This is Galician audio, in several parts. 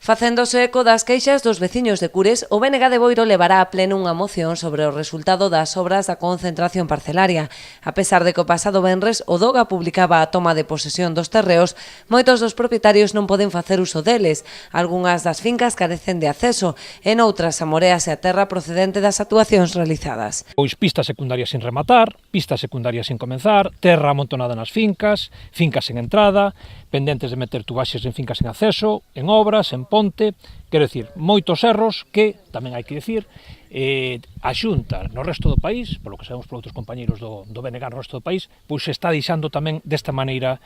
Facéndose eco das queixas dos veciños de Cures, o BNG de Boiro levará a pleno unha moción sobre o resultado das obras da concentración parcelaria. A pesar de que o pasado venres o DOGA publicaba a toma de posesión dos terreos, moitos dos propietarios non poden facer uso deles. Algunhas das fincas carecen de acceso, e noutras amoréase a terra procedente das actuacións realizadas. Pois pistas secundarias sin rematar, pistas secundarias sin comenzar, terra amontonada nas fincas, fincas sen entrada, pendentes de meter tubaxes en fincas sen acceso, en obras, en ponte, quero dicir, moitos erros que, tamén hai que dicir, a Xunta no resto do país, polo que sabemos por outros compañeiros do BNG no resto do país, pois se está deixando tamén desta maneira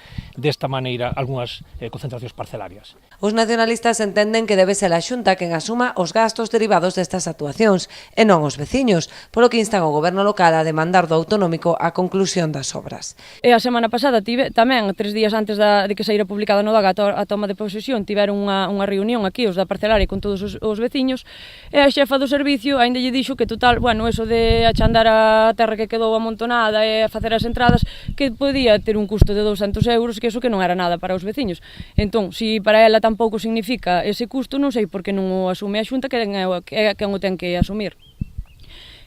algunhas concentracións parcelarias. Os nacionalistas entenden que debe ser a Xunta quen asuma os gastos derivados destas actuacións e non os veciños, polo que instan ao goberno local a demandar do autonómico a conclusión das obras. E a semana pasada tamén, 3 días antes de que saíra publicada no DOGA a toma de posesión, tiveron unha reunión aquí, os da parcelaria con todos os veciños, e a xefa do servicio aínda lle dixo que total, bueno, eso de achandar a terra que quedou amontonada e a facer as entradas, que podía ter un custo de 200 euros, que eso que non era nada para os veciños. Entón, se para ela tampouco significa ese custo, non sei por que non o asume a Xunta, que é quen o ten que asumir.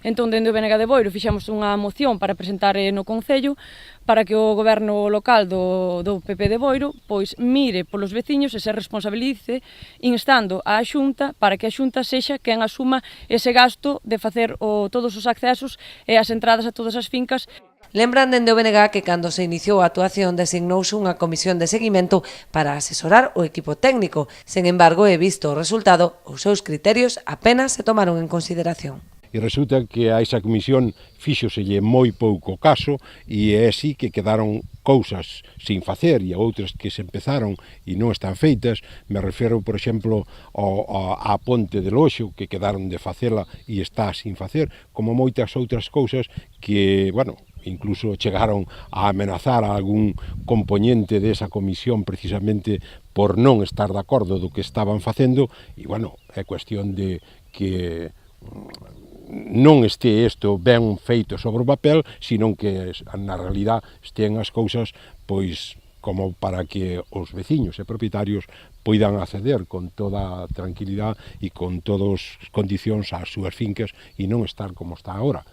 Entón, dende o BNG de Boiro, fixemos unha moción para presentar no Concello para que o goberno local do PP de Boiro pois mire polos veciños e se responsabilice instando á Xunta para que a Xunta sexa quen asuma ese gasto de facer todos os accesos e as entradas a todas as fincas. Lembran dende o BNG que cando se iniciou a actuación designouse unha comisión de seguimento para asesorar o equipo técnico. Sen embargo, e visto o resultado, os seus criterios apenas se tomaron en consideración. E resulta que a esa comisión fíxoselle moi pouco caso e é así que quedaron cousas sin facer e outras que se empezaron e non están feitas. Me refiro, por exemplo, á ponte de Loxo, que quedaron de facela e está sin facer, como moitas outras cousas que, bueno, incluso chegaron a amenazar a algún compoñente desa comisión precisamente por non estar de acordo do que estaban facendo e, bueno, é cuestión de que non este isto ben feito sobre o papel, sino que na realidad estean as cousas pois como para que os veciños e propietarios poidan acceder con toda tranquilidade e con todas as condicións ás súas fincas e non estar como está agora.